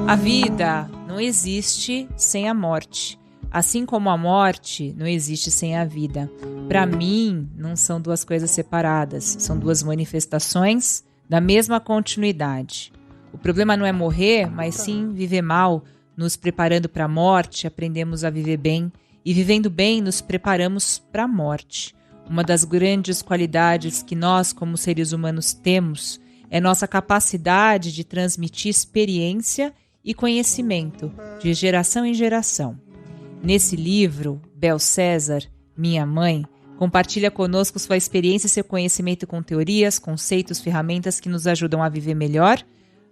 A vida não existe sem a morte, assim como a morte não existe sem a vida. Para mim, não são duas coisas separadas, são duas manifestações da mesma continuidade. O problema não é morrer, mas sim viver mal, nos preparando para a morte, aprendemos a viver bem, e vivendo bem, nos preparamos para a morte. Uma das grandes qualidades que nós, como seres humanos, temos é nossa capacidade de transmitir experiência e conhecimento de geração em geração. Nesse livro, Bel César, Minha Mãe, compartilha conosco sua experiência e seu conhecimento com teorias, conceitos, ferramentas que nos ajudam a viver melhor,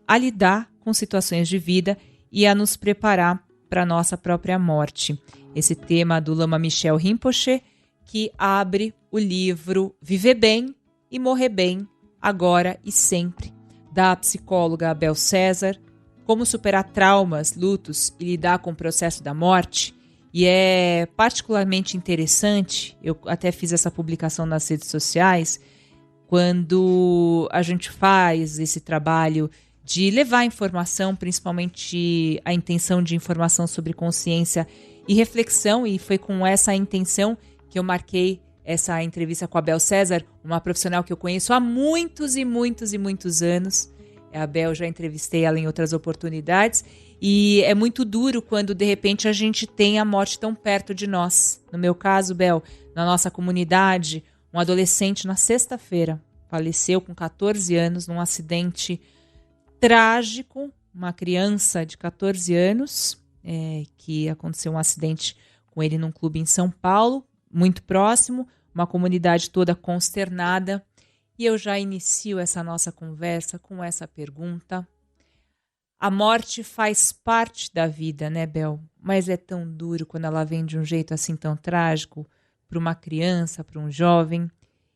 a lidar com situações de vida e a nos preparar para a nossa própria morte. Esse tema do Lama Michel Rinpoche, que abre o livro Viver Bem e Morrer Bem, Agora e Sempre, da psicóloga Bel César, como superar traumas, lutos e lidar com o processo da morte. E é particularmente interessante, eu até fiz essa publicação nas redes sociais, quando a gente faz esse trabalho de levar informação, principalmente a intenção de informação sobre consciência e reflexão, e foi com essa intenção que eu marquei essa entrevista com a Bel César, uma profissional que eu conheço há muitos e muitos e muitos anos. A Bel, já entrevistei ela em outras oportunidades, e é muito duro quando de repente a gente tem a morte tão perto de nós. No meu caso, Bel, na nossa comunidade, um adolescente na sexta-feira faleceu com 14 anos num acidente trágico, uma criança de 14 anos, que aconteceu um acidente com ele num clube em São Paulo, muito próximo, uma comunidade toda consternada. E eu já inicio essa nossa conversa com essa pergunta. A morte faz parte da vida, né, Bel? Mas é tão duro quando ela vem de um jeito assim tão trágico para uma criança, para um jovem.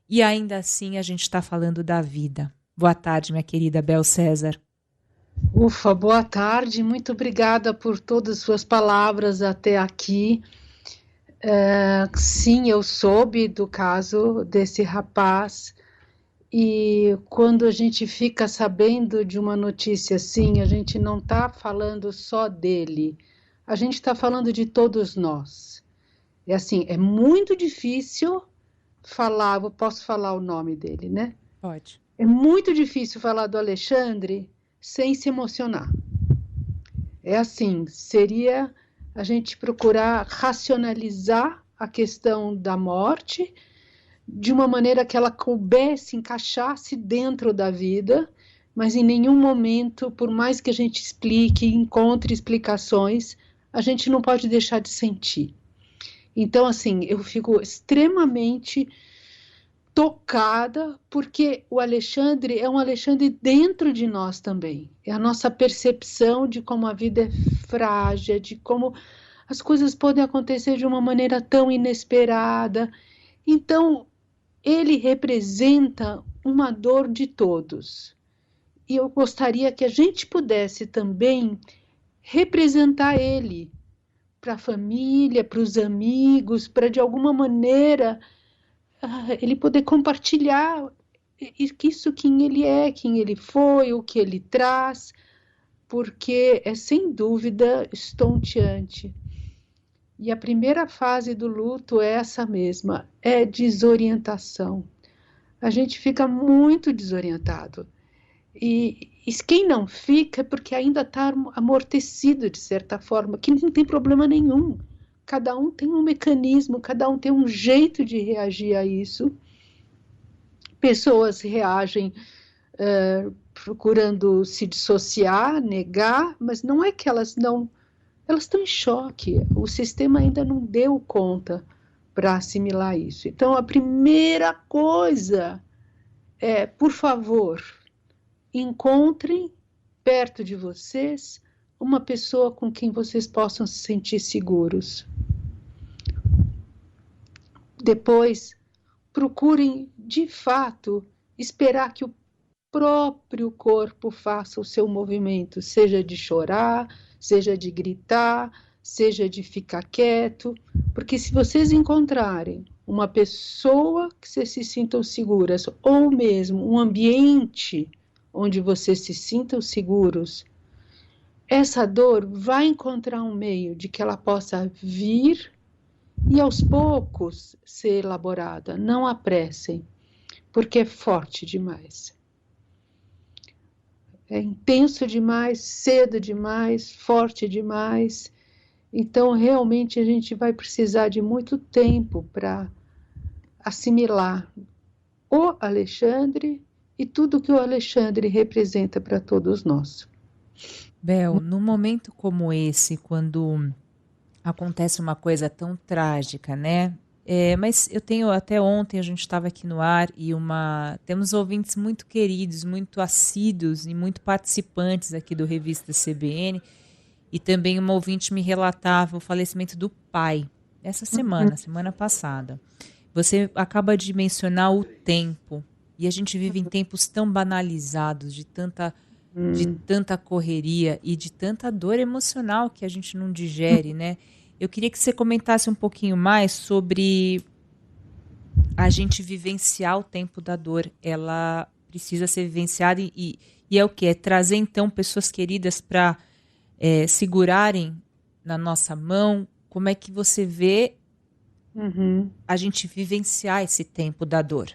E ainda assim a gente está falando da vida. Boa tarde, minha querida Bel César. Ufa, boa tarde. Muito obrigada por todas as suas palavras até aqui. Sim, eu soube do caso desse rapaz. E quando a gente fica sabendo de uma notícia assim, a gente não está falando só dele, a gente está falando de todos nós. É assim, é muito difícil falar, eu posso falar o nome dele, né? Pode. É muito difícil falar do Alexandre sem se emocionar. É assim, seria a gente procurar racionalizar a questão da morte de uma maneira que ela coubesse, encaixasse dentro da vida, mas em nenhum momento, por mais que a gente explique, encontre explicações, a gente não pode deixar de sentir. Então, assim, eu fico extremamente tocada, porque o Alexandre é um Alexandre dentro de nós também. É a nossa percepção de como a vida é frágil, de como as coisas podem acontecer de uma maneira tão inesperada. Então, ele representa uma dor de todos. E eu gostaria que a gente pudesse também representar ele para a família, para os amigos, para de alguma maneira ele poder compartilhar isso, quem ele é, quem ele foi, o que ele traz, porque é sem dúvida estonteante. E a primeira fase do luto é essa mesma, é desorientação. A gente fica muito desorientado. E quem não fica é porque ainda está amortecido de certa forma, que não tem problema nenhum. Cada um tem um mecanismo, cada um tem um jeito de reagir a isso. Pessoas reagem procurando se dissociar, negar, mas não é que elas não... Elas estão em choque, o sistema ainda não deu conta para assimilar isso. Então, a primeira coisa é, por favor, encontrem perto de vocês uma pessoa com quem vocês possam se sentir seguros. Depois, procurem, de fato, esperar que o próprio corpo faça o seu movimento, seja de chorar, seja de gritar, seja de ficar quieto, porque se vocês encontrarem uma pessoa que vocês se sintam seguras, ou mesmo um ambiente onde vocês se sintam seguros, essa dor vai encontrar um meio de que ela possa vir e aos poucos ser elaborada. Não apressem, porque é forte demais. É intenso demais, cedo demais, forte demais. Então, realmente, a gente vai precisar de muito tempo para assimilar o Alexandre e tudo que o Alexandre representa para todos nós. Bel, num momento como esse, quando acontece uma coisa tão trágica, né? Mas eu tenho até ontem a gente estava aqui no ar e temos ouvintes muito queridos, muito assíduos e muito participantes aqui do Revista CBN, e também uma ouvinte me relatava o falecimento do pai essa semana passada. Você acaba de mencionar o tempo, e a gente vive em tempos tão banalizados, de tanta correria e de tanta dor emocional que a gente não digere, né? Eu queria que você comentasse um pouquinho mais sobre a gente vivenciar o tempo da dor. Ela precisa ser vivenciada e é o quê? É trazer, então, pessoas queridas para segurarem na nossa mão. Como é que você vê a gente vivenciar esse tempo da dor?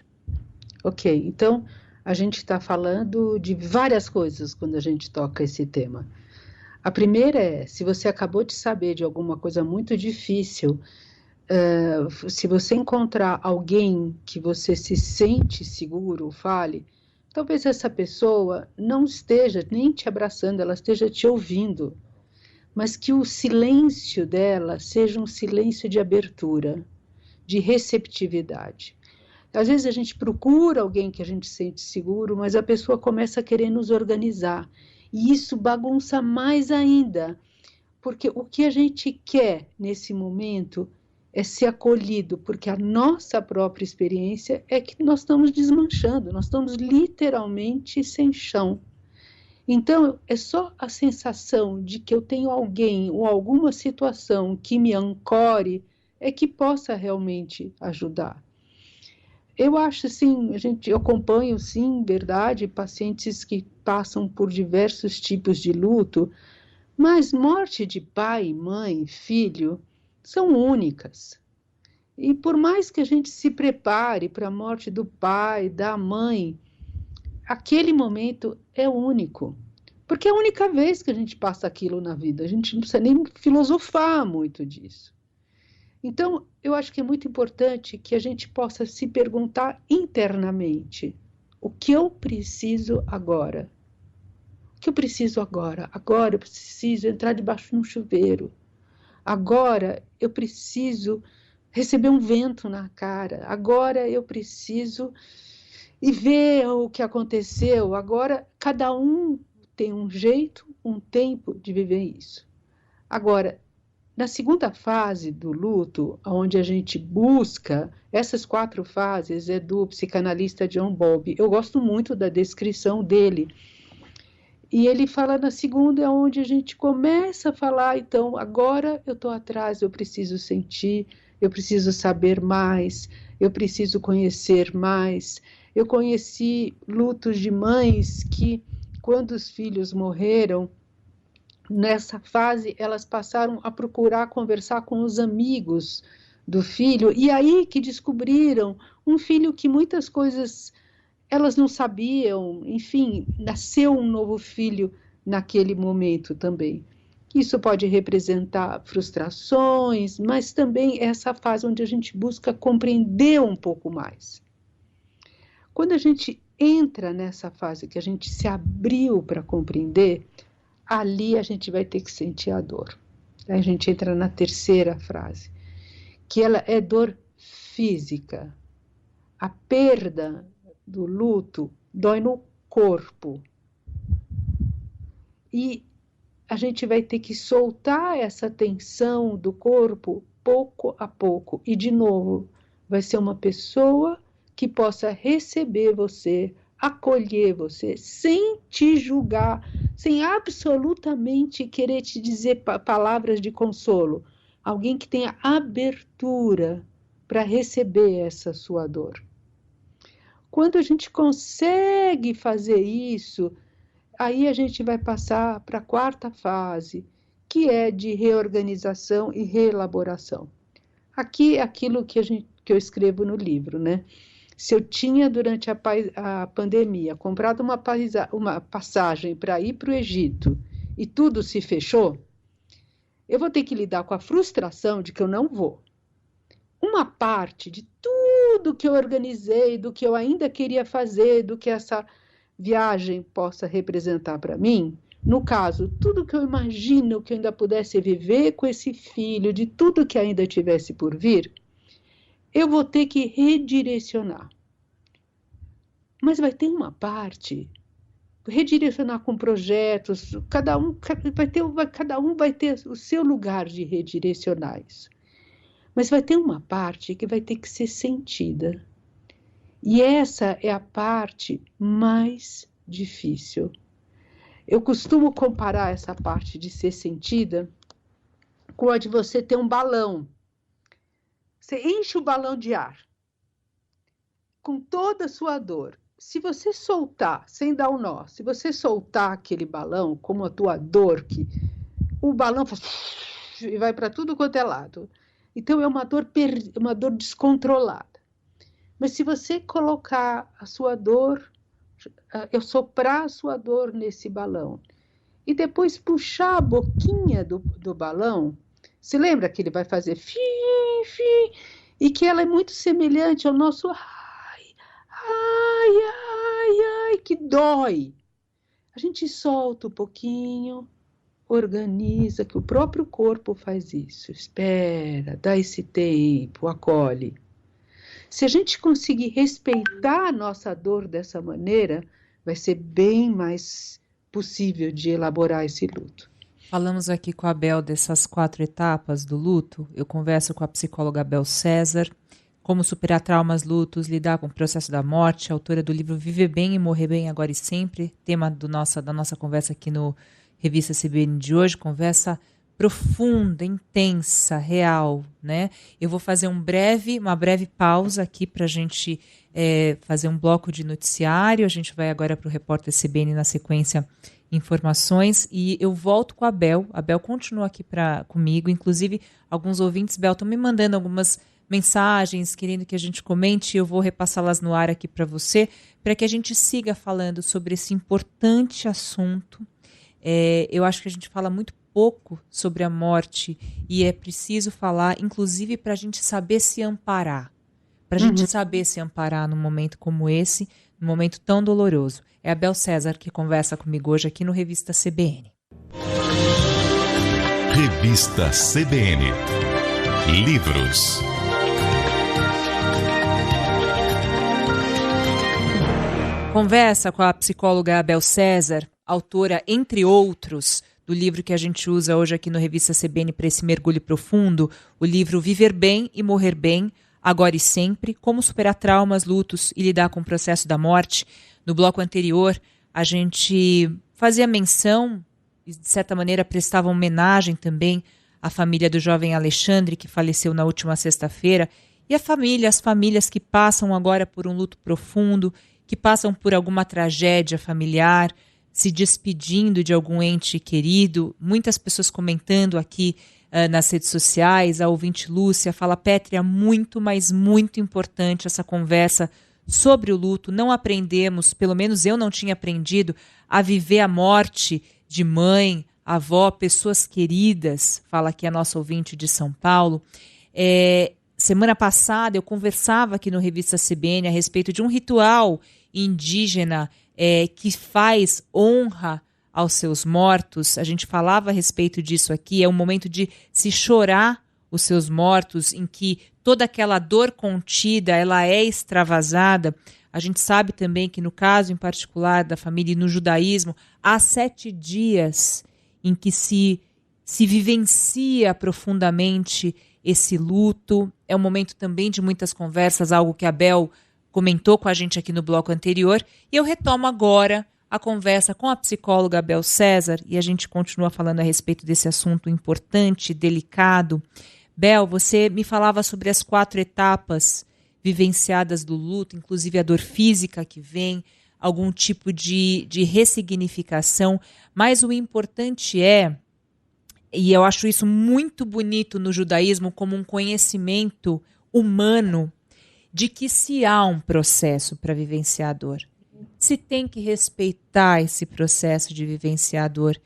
Ok, então a gente está falando de várias coisas quando a gente toca esse tema. A primeira é, se você acabou de saber de alguma coisa muito difícil, se você encontrar alguém que você se sente seguro, fale, talvez essa pessoa não esteja nem te abraçando, ela esteja te ouvindo, mas que o silêncio dela seja um silêncio de abertura, de receptividade. Às vezes a gente procura alguém que a gente sente seguro, mas a pessoa começa a querer nos organizar. E isso bagunça mais ainda, porque o que a gente quer nesse momento é ser acolhido, porque a nossa própria experiência é que nós estamos desmanchando, nós estamos literalmente sem chão. Então, é só a sensação de que eu tenho alguém ou alguma situação que me ancore é que possa realmente ajudar. Eu acho, sim, eu acompanho, sim, verdade, pacientes que passam por diversos tipos de luto, mas morte de pai, mãe, filho são únicas. E por mais que a gente se prepare para a morte do pai, da mãe, aquele momento é único. Porque é a única vez que a gente passa aquilo na vida, a gente não precisa nem filosofar muito disso. Então, eu acho que é muito importante que a gente possa se perguntar internamente: o que eu preciso agora? O que eu preciso agora? Agora eu preciso entrar debaixo de um chuveiro. Agora eu preciso receber um vento na cara. Agora eu preciso ir ver o que aconteceu. Agora, cada um tem um jeito, um tempo de viver isso. Agora, na segunda fase do luto, onde a gente busca, essas 4 fases é do psicanalista John Bowlby. Eu gosto muito da descrição dele. E ele fala na segunda, é onde a gente começa a falar, então, agora eu estou atrás, eu preciso sentir, eu preciso saber mais, eu preciso conhecer mais. Eu conheci lutos de mães que, quando os filhos morreram, nessa fase, elas passaram a procurar conversar com os amigos do filho, e aí que descobriram um filho que muitas coisas elas não sabiam, enfim, nasceu um novo filho naquele momento também. Isso pode representar frustrações, mas também é essa fase onde a gente busca compreender um pouco mais. Quando a gente entra nessa fase que a gente se abriu para compreender, ali a gente vai ter que sentir a dor. Aí a gente entra na terceira frase, que ela é dor física. A perda do luto dói no corpo. E a gente vai ter que soltar essa tensão do corpo pouco a pouco. E, de novo, vai ser uma pessoa que possa receber você, acolher você, sem te julgar, sem absolutamente querer te dizer palavras de consolo. Alguém que tenha abertura para receber essa sua dor. Quando a gente consegue fazer isso, aí a gente vai passar para a quarta fase, que é de reorganização e reelaboração. Aqui é aquilo que eu escrevo no livro, né? Se eu tinha, durante a pandemia, comprado uma passagem para ir para o Egito e tudo se fechou, eu vou ter que lidar com a frustração de que eu não vou. Uma parte de tudo que eu organizei, do que eu ainda queria fazer, do que essa viagem possa representar para mim, no caso, tudo que eu imagino que eu ainda pudesse viver com esse filho, de tudo que ainda tivesse por vir, eu vou ter que redirecionar. Mas vai ter uma parte, redirecionar com projetos, cada um vai ter o seu lugar de redirecionar isso. Mas vai ter uma parte que vai ter que ser sentida. E essa é a parte mais difícil. Eu costumo comparar essa parte de ser sentida com a de você ter um balão. Você enche o balão de ar, com toda a sua dor. Se você soltar, sem dar um nó, se você soltar aquele balão, como a tua dor, que o balão faz e vai para tudo quanto é lado. Então, é uma dor descontrolada. Mas se você colocar a sua dor, eu soprar a sua dor nesse balão, e depois puxar a boquinha do balão, se lembra que ele vai fazer fi, fi, e que ela é muito semelhante ao nosso ai, que dói. A gente solta um pouquinho, organiza, que o próprio corpo faz isso. Espera, dá esse tempo, acolhe. Se a gente conseguir respeitar a nossa dor dessa maneira, vai ser bem mais possível de elaborar esse luto. Falamos aqui com a Bel dessas 4 etapas do luto. Eu converso com a psicóloga Bel César. Como superar traumas, lutos, lidar com o processo da morte, autora do livro Viver Bem e Morrer Bem Agora e Sempre, tema da nossa conversa aqui no Revista CBN de hoje, conversa profunda, intensa, real, né? Eu vou fazer uma breve pausa aqui para a gente fazer um bloco de noticiário. A gente vai agora para o repórter CBN na sequência informações e eu volto com a Bel. A Bel continua aqui comigo, inclusive alguns ouvintes, Bel, estão me mandando algumas mensagens, querendo que a gente comente, eu vou repassá-las no ar aqui para você, para que a gente siga falando sobre esse importante assunto. Eu acho que a gente fala muito pouco sobre a morte e é preciso falar, inclusive para a gente saber se amparar. Para a gente saber se amparar num momento como esse, num momento tão doloroso. É a Bel César que conversa comigo hoje aqui no Revista CBN. Revista CBN. Livros. Conversa com a psicóloga Bel César, autora, entre outros, do livro que a gente usa hoje aqui no Revista CBN para esse mergulho profundo, o livro Viver Bem e Morrer Bem, Agora e Sempre, Como Superar Traumas, Lutos e Lidar com o Processo da Morte. No bloco anterior, a gente fazia menção e, de certa maneira, prestava homenagem também à família do jovem Alexandre, que faleceu na última sexta-feira, e as famílias que passam agora por um luto profundo, que passam por alguma tragédia familiar, se despedindo de algum ente querido. Muitas pessoas comentando aqui nas redes sociais. A ouvinte Lúcia fala: Pétria, muito, mas muito importante essa conversa sobre o luto. Não aprendemos, pelo menos eu não tinha aprendido, a viver a morte de mãe, avó, pessoas queridas. Fala aqui a nossa ouvinte de São Paulo. Semana passada eu conversava aqui no Revista CBN a respeito de um ritual indígena que faz honra aos seus mortos. A gente falava a respeito disso aqui. É um momento de se chorar os seus mortos, em que toda aquela dor contida ela é extravasada. A gente sabe também que no caso em particular da família e no judaísmo, há 7 dias em que se vivencia profundamente esse luto. É um momento também de muitas conversas, algo que a Bel comentou com a gente aqui no bloco anterior. E eu retomo agora a conversa com a psicóloga Bel César e a gente continua falando a respeito desse assunto importante, delicado. Bel, você me falava sobre as 4 etapas vivenciadas do luto, inclusive a dor física que vem, algum tipo de ressignificação, mas o importante é, e eu acho isso muito bonito no judaísmo, como um conhecimento humano, de que se há um processo para vivenciar a dor, se tem que respeitar esse processo de vivenciar a dor.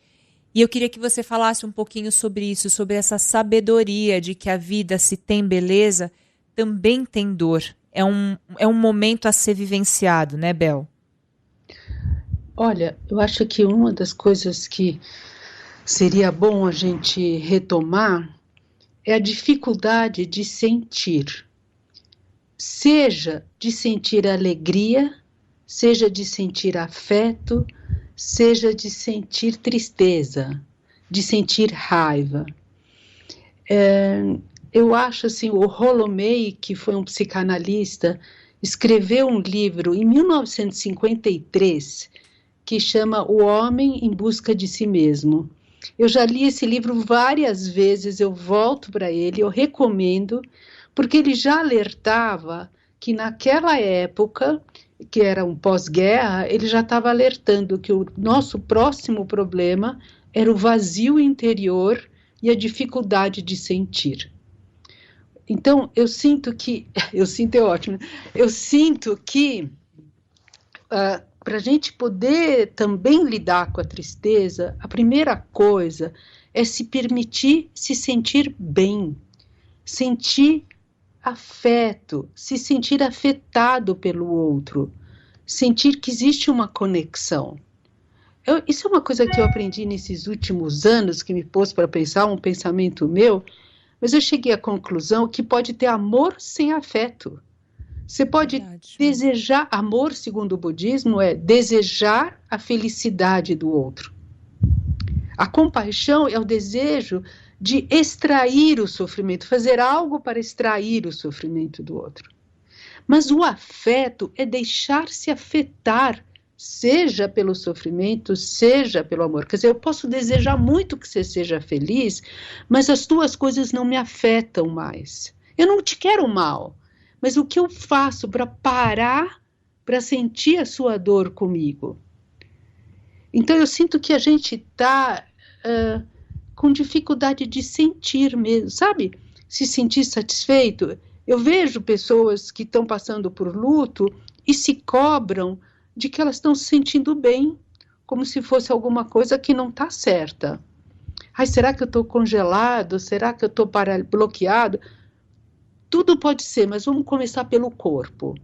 E eu queria que você falasse um pouquinho sobre isso, sobre essa sabedoria de que a vida, se tem beleza, também tem dor. É um momento a ser vivenciado, né, Bel? Olha, eu acho que uma das coisas que seria bom a gente retomar é a dificuldade de sentir. Seja de sentir alegria, seja de sentir afeto, seja de sentir tristeza, de sentir raiva. Eu acho assim, o Rollo May, que foi um psicanalista, escreveu um livro em 1953 que chama O Homem em Busca de Si Mesmo. Eu já li esse livro várias vezes, eu volto para ele, eu recomendo, porque ele já alertava que naquela época, que era um pós-guerra, ele já estava alertando que o nosso próximo problema era o vazio interior e a dificuldade de sentir. Então, eu sinto que para a gente poder também lidar com a tristeza, a primeira coisa é se permitir se sentir bem, sentir afeto, se sentir afetado pelo outro, sentir que existe uma conexão. Isso é uma coisa que eu aprendi nesses últimos anos, que me pôs para pensar, um pensamento meu, mas eu cheguei à conclusão que pode ter amor sem afeto. Você pode desejar, amor, segundo o budismo, é desejar a felicidade do outro. A compaixão é o desejo de extrair o sofrimento, fazer algo para extrair o sofrimento do outro. Mas o afeto é deixar-se afetar, seja pelo sofrimento, seja pelo amor. Quer dizer, eu posso desejar muito que você seja feliz, mas as tuas coisas não me afetam mais. Eu não te quero mal, mas o que eu faço para parar, para sentir a sua dor comigo? Então eu sinto que a gente está com dificuldade de sentir mesmo, sabe? Se sentir satisfeito. Eu vejo pessoas que estão passando por luto e se cobram de que elas estão se sentindo bem, como se fosse alguma coisa que não está certa. Ai, será que eu estou congelado? Será que eu estou bloqueado? Tudo pode ser, mas vamos começar pelo corpo.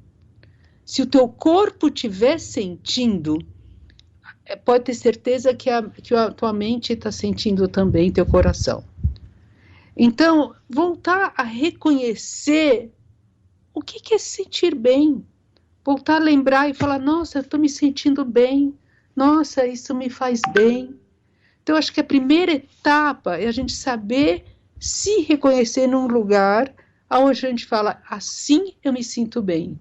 Se o teu corpo estiver sentindo, pode ter certeza que a tua mente está sentindo também, teu coração. Então, voltar a reconhecer o que é se sentir bem. Voltar a lembrar e falar, nossa, eu estou me sentindo bem. Nossa, isso me faz bem. Então, acho que a primeira etapa é a gente saber se reconhecer num lugar onde a gente fala, assim eu me sinto bem.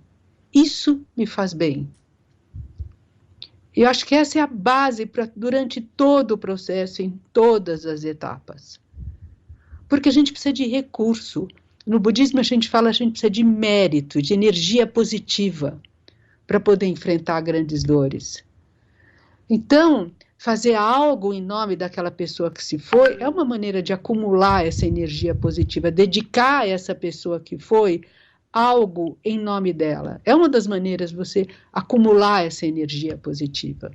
Isso me faz bem. Eu acho que essa é a base durante todo o processo, em todas as etapas. Porque a gente precisa de recurso. No budismo a gente fala, a gente precisa de mérito, de energia positiva, para poder enfrentar grandes dores. Então, fazer algo em nome daquela pessoa que se foi é uma maneira de acumular essa energia positiva, dedicar a essa pessoa que foi algo em nome dela. É uma das maneiras de você acumular essa energia positiva,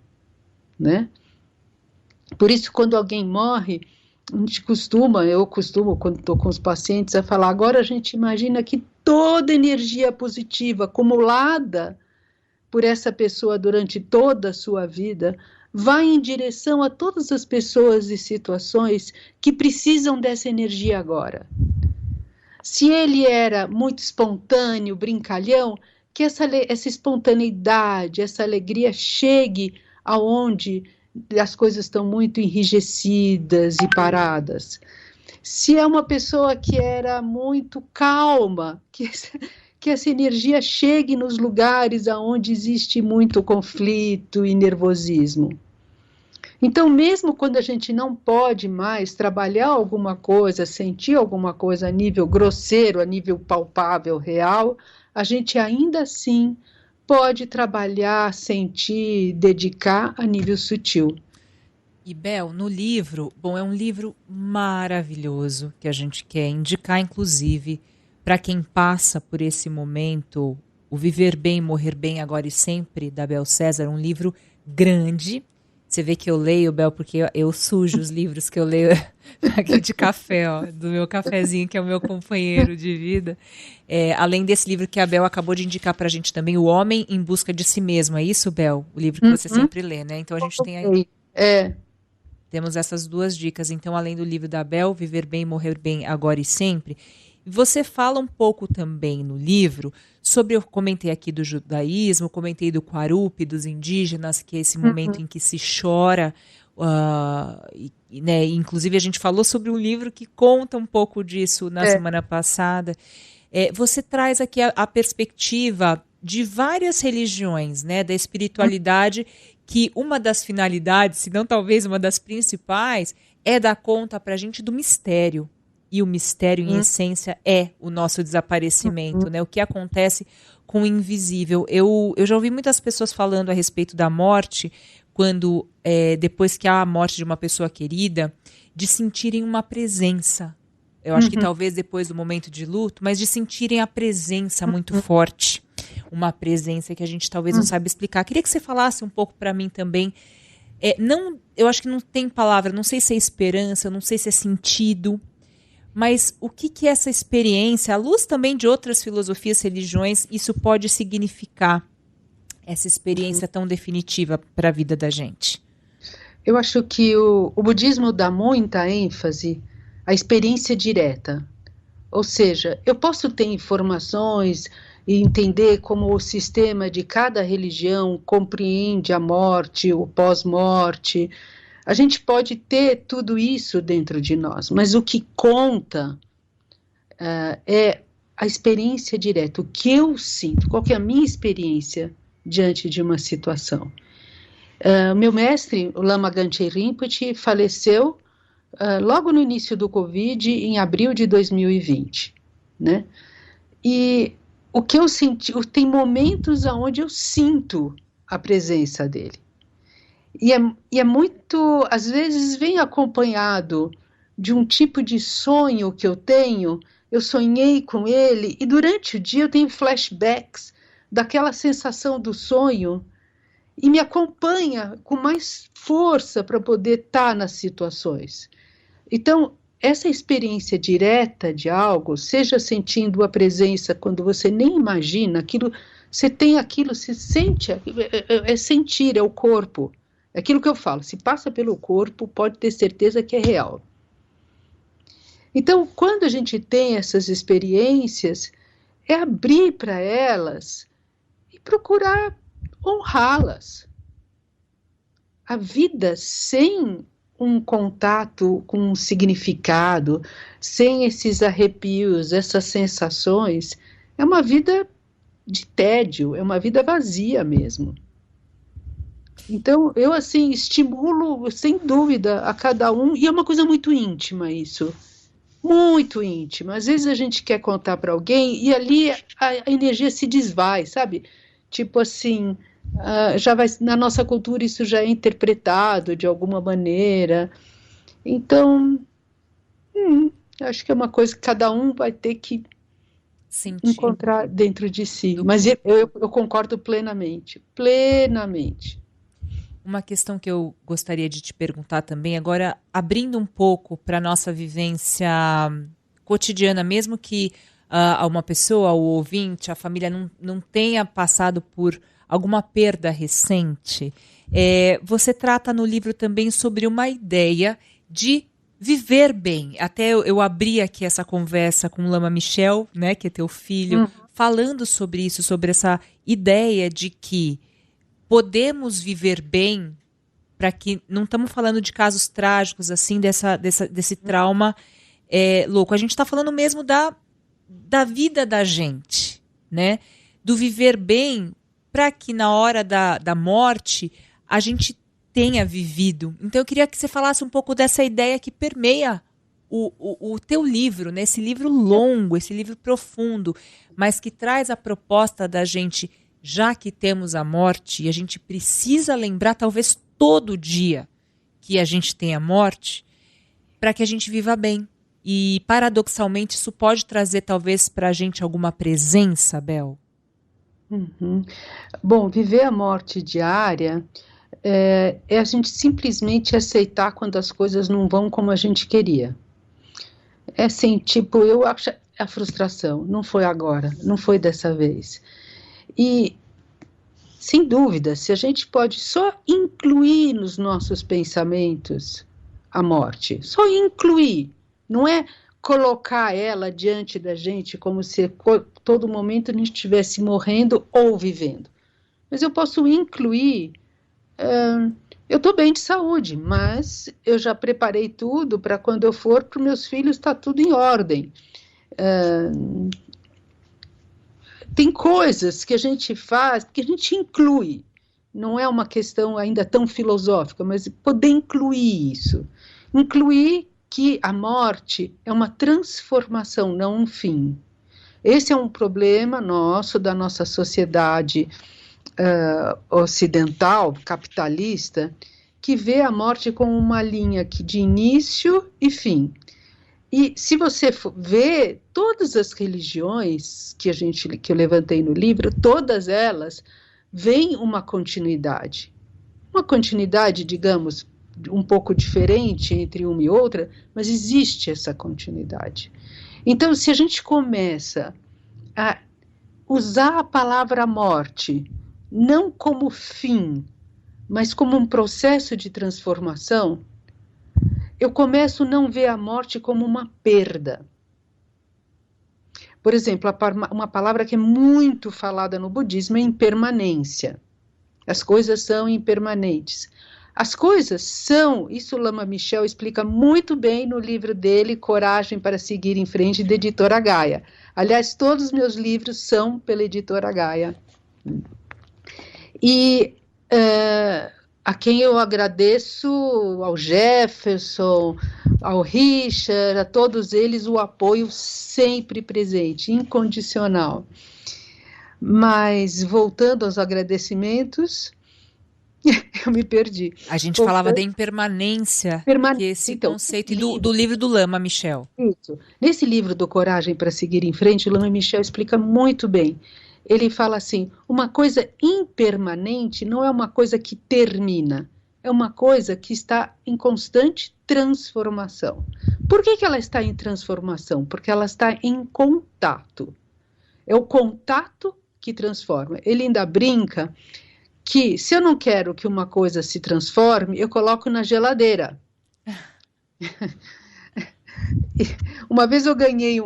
né? Por isso, quando alguém morre, eu costumo, quando estou com os pacientes, a falar, agora a gente imagina que toda energia positiva acumulada por essa pessoa durante toda a sua vida vai em direção a todas as pessoas e situações que precisam dessa energia agora. Se ele era muito espontâneo, brincalhão, que essa espontaneidade, essa alegria chegue aonde as coisas estão muito enrijecidas e paradas. Se é uma pessoa que era muito calma, que essa energia chegue nos lugares aonde existe muito conflito e nervosismo. Então, mesmo quando a gente não pode mais trabalhar alguma coisa, sentir alguma coisa a nível grosseiro, a nível palpável, real, a gente ainda assim pode trabalhar, sentir, dedicar a nível sutil. E Bel, no livro, bom, é um livro maravilhoso que a gente quer indicar, inclusive, para quem passa por esse momento, O Viver Bem, Morrer Bem, Agora e Sempre, da Bel César, um livro grande. Você vê que eu leio, Bel, porque eu sujo os livros que eu leio aqui de café, ó, do meu cafezinho, que é o meu companheiro de vida. Além desse livro que a Bel acabou de indicar para a gente também, O Homem em Busca de Si Mesmo. É isso, Bel? O livro que você sempre lê, né? Então a gente tem aí... Temos essas duas dicas. Então, além do livro da Bel, Viver Bem, Morrer Bem, Agora e Sempre, você fala um pouco também no livro sobre, eu comentei aqui do judaísmo, comentei do Quarupi, dos indígenas, que é esse momento em que se chora, né? Inclusive a gente falou sobre um livro que conta um pouco disso na semana passada. Você traz aqui a perspectiva de várias religiões, né? Da espiritualidade, que uma das finalidades, se não talvez uma das principais, é dar conta para a gente do mistério. E o mistério, em essência, é o nosso desaparecimento, né? O que acontece com o invisível. Eu já ouvi muitas pessoas falando a respeito da morte, quando depois que há a morte de uma pessoa querida, de sentirem uma presença. Eu acho que talvez depois do momento de luto, mas de sentirem a presença muito forte. Uma presença que a gente talvez não saiba explicar. Queria que você falasse um pouco para mim também. Eu acho que não tem palavra, não sei se é esperança, não sei se é sentido, mas o que é essa experiência, à luz também de outras filosofias, religiões, isso pode significar, essa experiência tão definitiva para a vida da gente? Eu acho que o budismo dá muita ênfase à experiência direta. Ou seja, eu posso ter informações e entender como o sistema de cada religião compreende a morte, o pós-morte. A gente pode ter tudo isso dentro de nós, mas o que conta é a experiência direta, o que eu sinto, qual que é a minha experiência diante de uma situação. Meu mestre, o Lama Gangchen Rinpoche, faleceu logo no início do Covid, em abril de 2020, né? E o que eu senti, tem momentos onde eu sinto a presença dele. E é muito, às vezes vem acompanhado de um tipo de sonho que eu tenho, eu sonhei com ele, e durante o dia eu tenho flashbacks daquela sensação do sonho, e me acompanha com mais força para poder estar nas situações. Então, essa experiência direta de algo, seja sentindo a presença quando você nem imagina aquilo, você tem aquilo, se sente, sentir, é o corpo. É aquilo que eu falo, se passa pelo corpo, pode ter certeza que é real. Então, quando a gente tem essas experiências, é abrir para elas e procurar honrá-las. A vida sem um contato com um significado, sem esses arrepios, essas sensações, é uma vida de tédio, é uma vida vazia mesmo. Então, eu, assim, estimulo, sem dúvida, a cada um, e é uma coisa muito íntima isso, muito íntima. Às vezes a gente quer contar para alguém e ali a energia se desvai, sabe? Tipo assim, já vai, na nossa cultura isso já é interpretado de alguma maneira. Então, acho que é uma coisa que cada um vai ter que encontrar dentro de si. Mas eu concordo plenamente, plenamente. Uma questão que eu gostaria de te perguntar também, agora abrindo um pouco para a nossa vivência cotidiana, mesmo que uma pessoa, o ouvinte, a família não tenha passado por alguma perda recente, você trata no livro também sobre uma ideia de viver bem. Até eu abri aqui essa conversa com o Lama Michel, né, que é teu filho, falando sobre isso, sobre essa ideia de que podemos viver bem, para que não estamos falando de casos trágicos assim, desse trauma louco. A gente está falando mesmo da vida da gente, né? Do viver bem, para que na hora da morte a gente tenha vivido. Então eu queria que você falasse um pouco dessa ideia que permeia o teu livro, né? Esse livro longo, esse livro profundo, mas que traz a proposta da gente já que temos a morte e a gente precisa lembrar, talvez todo dia, que a gente tem a morte, para que a gente viva bem. E, paradoxalmente, isso pode trazer, talvez, para a gente alguma presença, Bel? Uhum. Bom, viver a morte diária é a gente simplesmente aceitar quando as coisas não vão como a gente queria. É assim, tipo, eu acho a frustração, não foi agora, não foi dessa vez. E, sem dúvida, se a gente pode só incluir nos nossos pensamentos a morte, só incluir, não é colocar ela diante da gente como se todo momento a gente estivesse morrendo ou vivendo. Mas eu posso incluir, eu estou bem de saúde, mas eu já preparei tudo para quando eu for para os meus filhos, está tudo em ordem. Tem coisas que a gente faz, que a gente inclui, não é uma questão ainda tão filosófica, mas poder incluir isso. Incluir que a morte é uma transformação, não um fim. Esse é um problema nosso, da nossa sociedade ocidental, capitalista, que vê a morte como uma linha de início e fim. E se você vê todas as religiões que eu levantei no livro, todas elas veem uma continuidade. Uma continuidade, digamos, um pouco diferente entre uma e outra, mas existe essa continuidade. Então, se a gente começa a usar a palavra morte não como fim, mas como um processo de transformação, eu começo a não ver a morte como uma perda. Por exemplo, uma palavra que é muito falada no budismo é impermanência. As coisas são impermanentes. As coisas são, isso o Lama Michel explica muito bem no livro dele, Coragem para Seguir em Frente, da editora Gaia. Aliás, todos os meus livros são pela editora Gaia. E a quem eu agradeço, ao Jefferson, ao Richard, a todos eles, o apoio sempre presente, incondicional. Mas, voltando aos agradecimentos, eu me perdi. A gente falava da impermanência, que esse então, conceito do livro do Lama Michel. Isso. Nesse livro do Coragem para Seguir em Frente, o Lama Michel explica muito bem. Ele fala assim, uma coisa impermanente não é uma coisa que termina, é uma coisa que está em constante transformação. Por que ela está em transformação? Porque ela está em contato. É o contato que transforma. Ele ainda brinca que se eu não quero que uma coisa se transforme, eu coloco na geladeira. Uma vez eu ganhei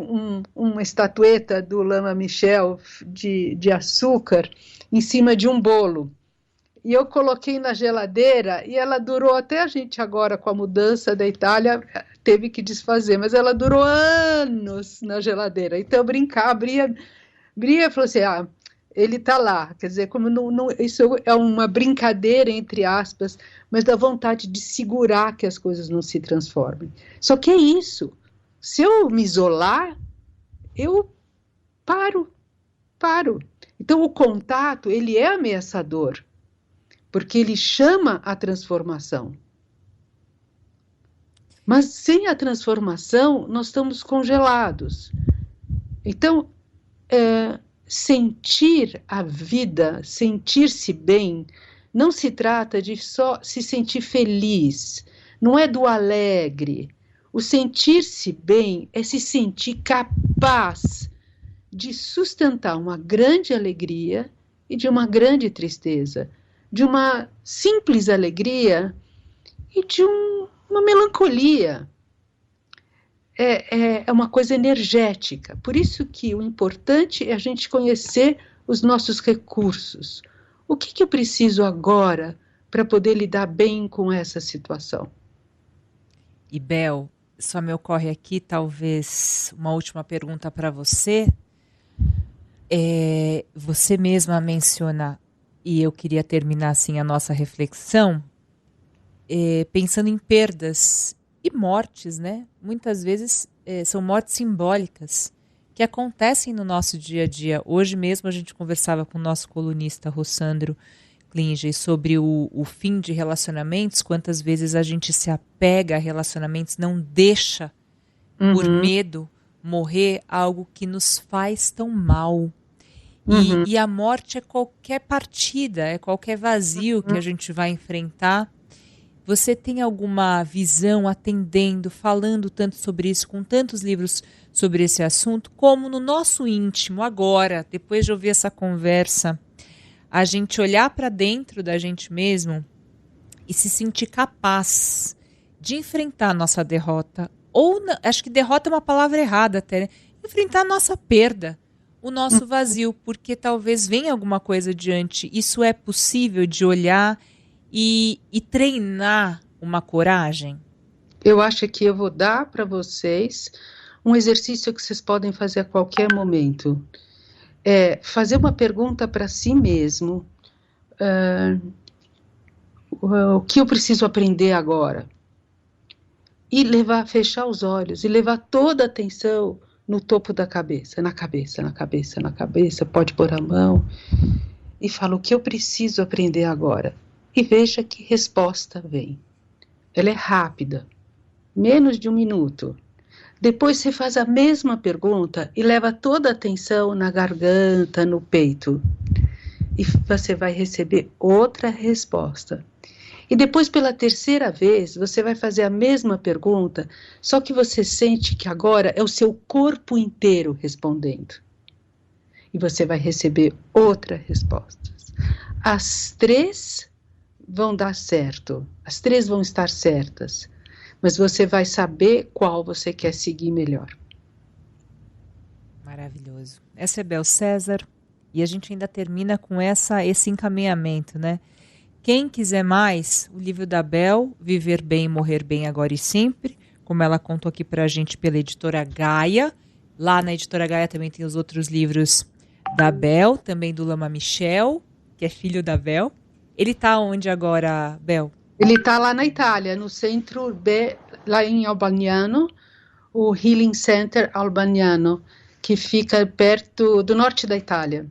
uma estatueta do Lama Michel de açúcar em cima de um bolo. E eu coloquei na geladeira e ela durou até a gente agora com a mudança da Itália teve que desfazer, mas ela durou anos na geladeira. Então eu brincava, abria e falou assim, ele está lá, quer dizer, como isso é uma brincadeira, entre aspas, mas dá vontade de segurar que as coisas não se transformem. Só que é isso, se eu me isolar, eu paro. Então o contato, ele é ameaçador, porque ele chama a transformação. Mas sem a transformação, nós estamos congelados. Então, sentir a vida, sentir-se bem, não se trata de só se sentir feliz, não é do alegre. O sentir-se bem é se sentir capaz de sustentar uma grande alegria e de uma grande tristeza, de uma simples alegria e de uma melancolia. É uma coisa energética. Por isso que o importante é a gente conhecer os nossos recursos. O que eu preciso agora para poder lidar bem com essa situação? E Bel, só me ocorre aqui talvez uma última pergunta para você. Você mesma menciona, e eu queria terminar assim a nossa reflexão, pensando em perdas e mortes, né? Muitas vezes são mortes simbólicas que acontecem no nosso dia a dia. Hoje mesmo a gente conversava com o nosso colunista Rossandro Klinger sobre o fim de relacionamentos, quantas vezes a gente se apega a relacionamentos, não deixa, por medo, morrer algo que nos faz tão mal. E a morte é qualquer partida, é qualquer vazio que a gente vai enfrentar. Você tem alguma visão atendendo, falando tanto sobre isso, com tantos livros sobre esse assunto, como no nosso íntimo, agora, depois de ouvir essa conversa, a gente olhar para dentro da gente mesmo e se sentir capaz de enfrentar a nossa derrota, ou acho que derrota é uma palavra errada até, né? Enfrentar a nossa perda, o nosso vazio, porque talvez venha alguma coisa adiante. Isso é possível de olhar e treinar uma coragem? Eu acho que eu vou dar para vocês um exercício que vocês podem fazer a qualquer momento. É fazer uma pergunta para si mesmo. O que eu preciso aprender agora? E fechar os olhos e levar toda a atenção no topo da cabeça, na cabeça, na cabeça, na cabeça. Pode pôr a mão e fala o que eu preciso aprender agora. E veja que resposta vem. Ela é rápida, menos de 1 minuto. Depois você faz a mesma pergunta e leva toda a atenção na garganta, no peito. E você vai receber outra resposta. E depois, pela terceira vez, você vai fazer a mesma pergunta, só que você sente que agora é o seu corpo inteiro respondendo. E você vai receber outras respostas. As 3 vão dar certo, as 3 vão estar certas, mas você vai saber qual você quer seguir melhor. Maravilhoso. Essa é Bel César, e a gente ainda termina com esse encaminhamento, né? Quem quiser mais, o livro da Bel, Viver Bem e Morrer Bem Agora e Sempre, como ela contou aqui pra gente pela Editora Gaia. Lá na Editora Gaia também tem os outros livros da Bel, também do Lama Michel, que é filho da Bel. Ele está onde agora, Bel? Ele está lá na Itália, no centro B, lá em Albagnano, o Healing Center Albagnano, que fica perto do norte da Itália.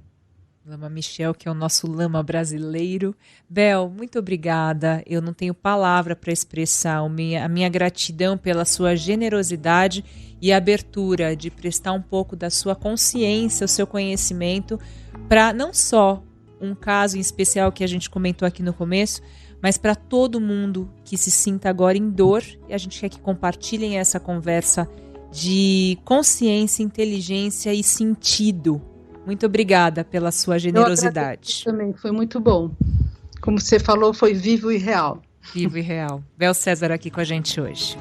Lama Michel, que é o nosso lama brasileiro. Bel, muito obrigada. Eu não tenho palavra para expressar a minha gratidão pela sua generosidade e abertura de prestar um pouco da sua consciência, o seu conhecimento, para não só um caso em especial que a gente comentou aqui no começo, mas para todo mundo que se sinta agora em dor, e a gente quer que compartilhem essa conversa de consciência, inteligência e sentido. Muito obrigada pela sua generosidade. Eu também, foi muito bom. Como você falou, foi vivo e real. Vivo e real. Bel César aqui com a gente hoje.